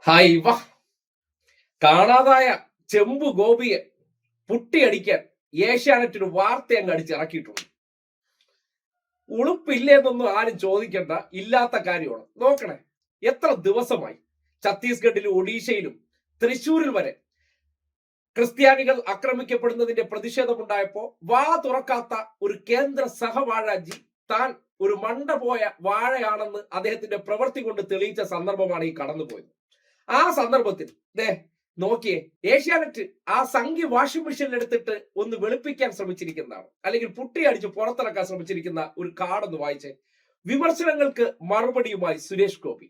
Hi വാ. കാണാതായ ചെമ്പു ഗോപിയെ പുട്ടിയടിക്കാൻ ഏഷ്യാനെറ്റിന് വാർത്ത അങ്ങ് അടിച്ചിറക്കിയിട്ടുണ്ട്. ഉളുപ്പില്ലേന്നൊന്നും ആരും ചോദിക്കേണ്ട, ഇല്ലാത്ത കാര്യമാണ്. നോക്കണേ, എത്ര ദിവസമായി ഛത്തീസ്ഗഡിലും ഒഡീഷയിലും തൃശ്ശൂരിൽ വരെ ക്രിസ്ത്യാനികൾ ആക്രമിക്കപ്പെടുന്നതിന്റെ പ്രതിഷേധമുണ്ടായപ്പോ വാ തുറക്കാത്ത ഒരു കേന്ദ്ര സഹവാഴാജി താൻ ഒരു മണ്ട പോയ വാഴയാണെന്ന് അദ്ദേഹത്തിന്റെ പ്രവൃത്തി കൊണ്ട് തെളിയിച്ച സന്ദർഭമാണ് ഈ കടന്നുപോയത്. ആ സന്ദർഭത്തിൽ നോക്കിയേ, ഏഷ്യാനെറ്റ് ആ സംഖ്യ വാഷിംഗ് മെഷീനിൽ എടുത്തിട്ട് ഒന്ന് വെളുപ്പിക്കാൻ ശ്രമിച്ചിരിക്കുന്നതാണ്, അല്ലെങ്കിൽ പുട്ടി അടിച്ച് പുറത്തിറക്കാൻ ശ്രമിച്ചിരിക്കുന്ന ഒരു കാർഡൊന്ന് വായിച്ചേ. വിമർശനങ്ങൾക്ക് മറുപടിയുമായി സുരേഷ് ഗോപി.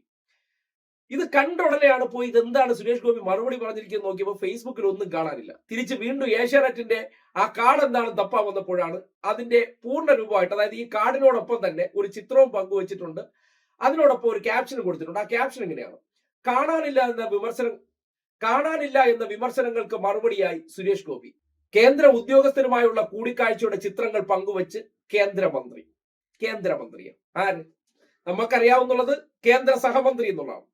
ഇത് കണ്ടുടനെയാണ് പോയി ഇതെന്താണ് സുരേഷ് ഗോപി മറുപടി പറഞ്ഞിരിക്കുന്നത് നോക്കിയപ്പോൾ ഫേസ്ബുക്കിൽ ഒന്നും കാണാനില്ല. തിരിച്ച് വീണ്ടും ഏഷ്യാനെറ്റിന്റെ ആ കാർഡ് എന്താണെന്ന് തപ്പാൻ വന്നപ്പോഴാണ് അതിന്റെ പൂർണ്ണ രൂപമായിട്ട്, അതായത് ഈ കാർഡിനോടൊപ്പം തന്നെ ഒരു ചിത്രവും പങ്കുവച്ചിട്ടുണ്ട്. അതിനോടൊപ്പം ഒരു ക്യാപ്ഷൻ കൊടുത്തിട്ടുണ്ട്. ആ ക്യാപ്ഷൻ എങ്ങനെയാണ്: കാണാനില്ല എന്ന വിമർശനങ്ങൾക്ക് മറുപടിയായി സുരേഷ് ഗോപി. കേന്ദ്ര ഉദ്യോഗസ്ഥരുമായുള്ള കൂടിക്കാഴ്ചയുടെ ചിത്രങ്ങൾ പങ്കുവച്ച് കേന്ദ്രമന്ത്രിയെ ആര് നമുക്കറിയാവുന്നുള്ളത് കേന്ദ്ര സഹമന്ത്രി എന്നുള്ളതാണ്.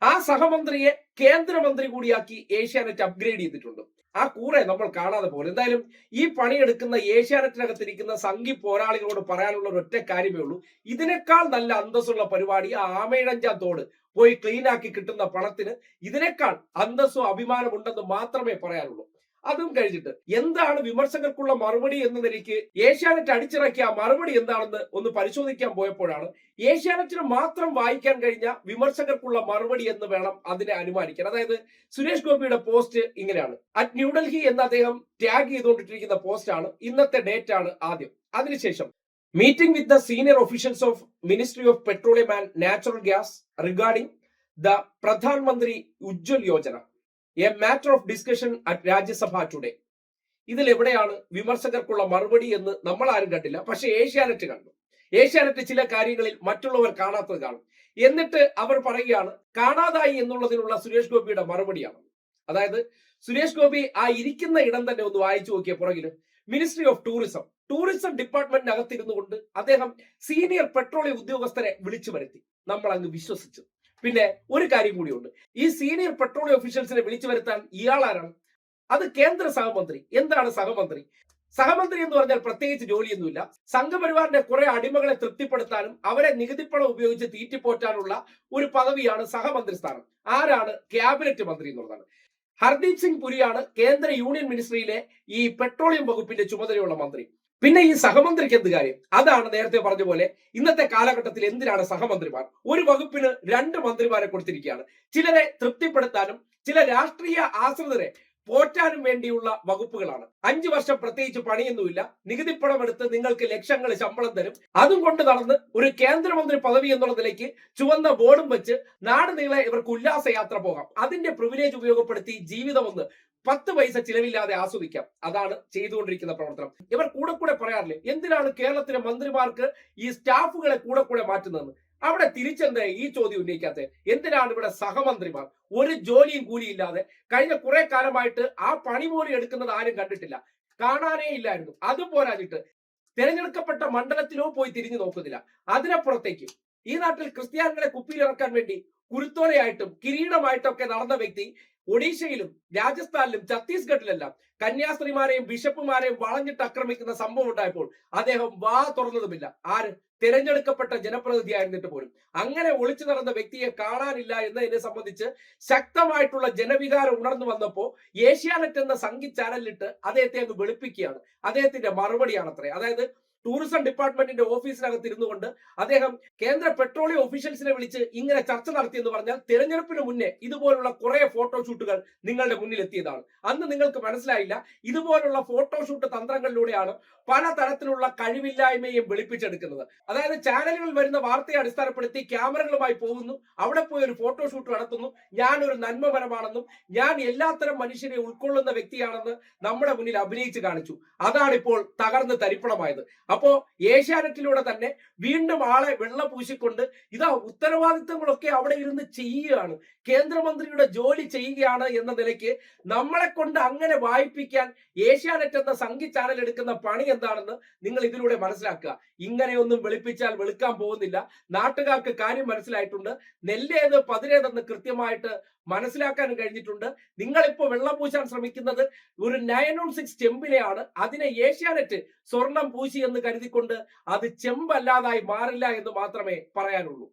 ആ സഹമന്ത്രിയെ കേന്ദ്രമന്ത്രി കൂടിയാക്കി ഏഷ്യാനെറ്റ് അപ്ഗ്രേഡ് ചെയ്തിട്ടുണ്ട്. ആ കൂടെ നമ്മൾ കാണാതെ പോലെ. എന്തായാലും ഈ പണിയെടുക്കുന്ന ഏഷ്യാനെറ്റിനകത്തിരിക്കുന്ന സംഘി പോരാളികളോട് പറയാനുള്ള ഒരൊറ്റ കാര്യമേ ഉള്ളൂ: ഇതിനേക്കാൾ നല്ല അന്തസ്സുള്ള പരിപാടി ആ ആമേഴഞ്ചാം തോട് പോയി ക്ലീൻ ആക്കി കിട്ടുന്ന പണത്തിന് ഇതിനേക്കാൾ അന്തസ്സോ അഭിമാനം ഉണ്ടെന്ന് മാത്രമേ പറയാനുള്ളൂ. അതും കഴിഞ്ഞിട്ട് എന്താണ് വിമർശകർക്കുള്ള മറുപടി എന്ന നിലയ്ക്ക് ഏഷ്യാനെറ്റ് അടിച്ചിറക്കിയ മറുപടി എന്താണെന്ന് ഒന്ന് പരിശോധിക്കാൻ പോയപ്പോഴാണ് ഏഷ്യാനെറ്റിന് മാത്രം വായിക്കാൻ കഴിഞ്ഞ വിമർശകർക്കുള്ള മറുപടി എന്ന് വേണം അതിനെ അനുമാനിക്കാൻ. അതായത് സുരേഷ് ഗോപിയുടെ പോസ്റ്റ് ഇങ്ങനെയാണ്. അറ്റ് ന്യൂഡൽഹി എന്ന് അദ്ദേഹം ടാഗ് ചെയ്തുകൊണ്ടിരിക്കുന്ന പോസ്റ്റ് ആണ്. ഇന്നത്തെ ഡേറ്റ് ആണ് ആദ്യം. അതിനുശേഷം meeting with the senior officials of ministry of petroleum and natural gas regarding the Pradhan Mantri Ujjwal Yojana, a matter of discussion at Rajya Sabha today. ഇതിൽ എവിടെയാണ് വിമർശകർക്കുള്ള മറുപടി എന്ന് നമ്മൾ ആരും കണ്ടില്ല. പക്ഷെ ഏഷ്യാനെറ്റ് കണ്ടു. ഏഷ്യാനെറ്റ് ചില കാര്യങ്ങളിൽ മറ്റുള്ളവർ കാണാത്തത് കാണും. എന്നിട്ട് അവർ പറയുകയാണ് കാണാതായി എന്നുള്ളതിനുള്ള സുരേഷ് ഗോപിയുടെ മറുപടിയാണ്. അതായത് സുരേഷ് ഗോപി ആ ഇരിക്കുന്ന ഇടം തന്നെ ഒന്ന് വായിച്ചു നോക്കിയ പുറകില് മിനിസ്ട്രി ഓഫ് ടൂറിസം ഡിപ്പാർട്ട്മെന്റിനകത്തിരുന്നു കൊണ്ട് അദ്ദേഹം സീനിയർ പെട്രോളിയം ഉദ്യോഗസ്ഥരെ വിളിച്ചു വരുത്തി. നമ്മൾ അങ്ങ് വിശ്വസിച്ചു. പിന്നെ ഒരു കാര്യം കൂടിയുണ്ട്. ഈ സീനിയർ പെട്രോളിയം ഒഫീഷ്യൽസിനെ വിളിച്ചു വരുത്താൻ ഇയാൾ ആരാണ്? അത് കേന്ദ്ര സഹമന്ത്രി. എന്താണ് സഹമന്ത്രി? സഹമന്ത്രി എന്ന് പറഞ്ഞാൽ പ്രത്യേകിച്ച് ജോലിയൊന്നുമില്ല. സംഘപരിവാറിന്റെ കുറെ അടിമകളെ തൃപ്തിപ്പെടുത്താനും അവരെ നികുതിപ്പണം ഉപയോഗിച്ച് തീറ്റിപ്പോറ്റാനുള്ള ഒരു പദവിയാണ് സഹമന്ത്രി സ്ഥാനം. ആരാണ്? ക്യാബിനറ്റ് മന്ത്രി എന്നുള്ളതാണ്. ഹർദീപ് സിംഗ് പുരിയാണ് കേന്ദ്ര യൂണിയൻ മിനിസ്ട്രിയിലെ ഈ പെട്രോളിയം വകുപ്പിന്റെ ചുമതലയുള്ള മന്ത്രി. പിന്നെ ഈ സഹമന്ത്രിക്ക് എന്ത് കാര്യം? അതാണ് നേരത്തെ പറഞ്ഞ പോലെ ഇന്നത്തെ കാലഘട്ടത്തിൽ എന്തിനാണ് സഹമന്ത്രിമാർ? ഒരു വകുപ്പിന് 2 മന്ത്രിമാരെ കൊടുത്തിരിക്കുകയാണ്. ചിലരെ തൃപ്തിപ്പെടുത്താനും ചില രാഷ്ട്രീയ ആശ്രിതരെ പോറ്റാനും വേണ്ടിയുള്ള വകുപ്പുകളാണ്. 5 വർഷം പ്രത്യേകിച്ച് പണിയൊന്നുമില്ല, നികുതിപ്പണം എടുത്ത് നിങ്ങൾക്ക് ലക്ഷങ്ങൾ ശമ്പളം തരും. അതും കൊണ്ട് നടന്ന് ഒരു കേന്ദ്രമന്ത്രി പദവി എന്നുള്ള നിലയ്ക്ക് ചുവന്ന ബോർഡും വെച്ച് നാട് നീളെ ഇവർക്ക് ഉല്ലാസ യാത്ര പോകാം. അതിന്റെ പ്രിവിലേജ് ഉപയോഗപ്പെടുത്തി ജീവിതം ഒന്ന് 10 പൈസ ചിലവില്ലാതെ ആസ്വദിക്കാം. അതാണ് ചെയ്തുകൊണ്ടിരിക്കുന്ന പ്രവർത്തനം. ഇവർ കൂടെ പറയാറില്ലേ, എന്തിനാണ് കേരളത്തിലെ മന്ത്രിമാർക്ക് ഈ സ്റ്റാഫുകളെ കൂടെ മാറ്റുന്നതെന്ന്? അവിടെ തിരിച്ചെന്താ ഈ ചോദ്യം ഉന്നയിക്കാത്ത? എന്തിനാണ് ഇവിടെ സഹമന്ത്രിമാർ? ഒരു ജോലിയും കൂലിയില്ലാതെ കഴിഞ്ഞ കുറെ കാലമായിട്ട് ആ പണി പോലും എടുക്കുന്നത് ആരും കണ്ടിട്ടില്ല, കാണാനേ ഇല്ലായിരുന്നു. അതും പോരാഞ്ഞിട്ട് തിരഞ്ഞെടുക്കപ്പെട്ട മണ്ഡലത്തിലോ പോയി തിരിഞ്ഞു നോക്കുന്നില്ല. അതിനപ്പുറത്തേക്ക് ഈ നാട്ടിൽ ക്രിസ്ത്യാനികളെ കുപ്പിയിലിറക്കാൻ വേണ്ടി കുരുത്തോലയായിട്ടും കിരീടമായിട്ടും ഒക്കെ നടന്ന വ്യക്തി ഒഡീഷയിലും രാജസ്ഥാനിലും ഛത്തീസ്ഗഡിലെല്ലാം കന്യാസ്ത്രീമാരെയും ബിഷപ്പുമാരെയും വളഞ്ഞിട്ട് ആക്രമിക്കുന്ന സംഭവം ഉണ്ടായപ്പോൾ അദ്ദേഹം വാ തുറന്നതുമില്ല. ആര്? തിരഞ്ഞെടുക്കപ്പെട്ട ജനപ്രതിനിധിയായിരുന്നിട്ട് പോലും. അങ്ങനെ ഒളിച്ചു നടന്ന വ്യക്തിയെ കാണാനില്ല എന്നതിനെ സംബന്ധിച്ച് ശക്തമായിട്ടുള്ള ജനവികാരം ഉണർന്നു വന്നപ്പോ ഏഷ്യാനെറ്റ് എന്ന സംഗീത ചാനലിലിട്ട് അദ്ദേഹത്തെ അങ്ങ് വെളുപ്പിക്കുകയാണ്. അദ്ദേഹത്തിന്റെ മറുപടിയാണത്രേ. അതായത് ടൂറിസം ഡിപ്പാർട്ട്മെന്റിന്റെ ഓഫീസിനകത്ത് ഇരുന്നു കൊണ്ട് അദ്ദേഹം കേന്ദ്ര പെട്രോളിയം ഒഫീഷ്യൽസിനെ വിളിച്ച് ഇങ്ങനെ ചർച്ച നടത്തിയെന്ന് പറഞ്ഞാൽ തിരഞ്ഞെടുപ്പിന് മുന്നേ ഇതുപോലുള്ള കുറെ ഫോട്ടോഷൂട്ടുകൾ നിങ്ങളുടെ മുന്നിൽ എത്തിയതാണ്. അന്ന് നിങ്ങൾക്ക് മനസ്സിലായില്ല. ഇതുപോലുള്ള ഫോട്ടോഷൂട്ട് തന്ത്രങ്ങളിലൂടെയാണ് പല തരത്തിലുള്ള കഴിവില്ലായ്മയും വെളുപ്പിച്ചെടുക്കുന്നത്. അതായത് ചാനലുകളിൽ വരുന്ന വാർത്തയെ അടിസ്ഥാനപ്പെടുത്തി ക്യാമറകളുമായി പോകുന്നു, അവിടെ പോയി ഒരു ഫോട്ടോഷൂട്ട് നടത്തുന്നു. ഞാൻ ഒരു നന്മപരമാണെന്നും ഞാൻ എല്ലാത്തരം മനുഷ്യരെ ഉൾക്കൊള്ളുന്ന വ്യക്തിയാണെന്ന് നമ്മുടെ മുന്നിൽ അഭിനയിച്ച് കാണിച്ചു. അതാണിപ്പോൾ തകർന്ന് തരിപ്പണമായത്. അപ്പോ ഏഷ്യാനെറ്റിലൂടെ തന്നെ വീണ്ടും ആളെ വെള്ള പൂശിക്കൊണ്ട് ഇതാ ഉത്തരവാദിത്തങ്ങളൊക്കെ അവിടെ ഇരുന്ന് ചെയ്യുകയാണ്, കേന്ദ്രമന്ത്രിയുടെ ജോലി ചെയ്യുകയാണ് എന്ന നിലയ്ക്ക് നമ്മളെ കൊണ്ട് അങ്ങനെ വായിപ്പിക്കാൻ ഏഷ്യാനെറ്റ് എന്ന സംഘി ചാനൽ എടുക്കുന്ന പണി എന്താണെന്ന് നിങ്ങൾ ഇതിലൂടെ മനസ്സിലാക്കുക. ഇങ്ങനെയൊന്നും വെളുപ്പിച്ചാൽ വെളുക്കാൻ പോകുന്നില്ല. നാട്ടുകാർക്ക് കാര്യം മനസ്സിലായിട്ടുണ്ട്. നെല്ലേത് പതിരേതെന്ന് കൃത്യമായിട്ട് മനസ്സിലാക്കാൻ കഴിഞ്ഞിട്ടുണ്ട്. നിങ്ങളിപ്പോ വെള്ളം പൂശാൻ ശ്രമിക്കുന്നത് ഒരു 916 ചെമ്പിനെയാണ്. അതിനെ ഏഷ്യാനെറ്റ് സ്വർണം പൂശി എന്ന് കരുതിക്കൊണ്ട് അത് ചെമ്പല്ലാതായി മാറില്ല എന്ന് മാത്രമേ പറയാനുള്ളൂ.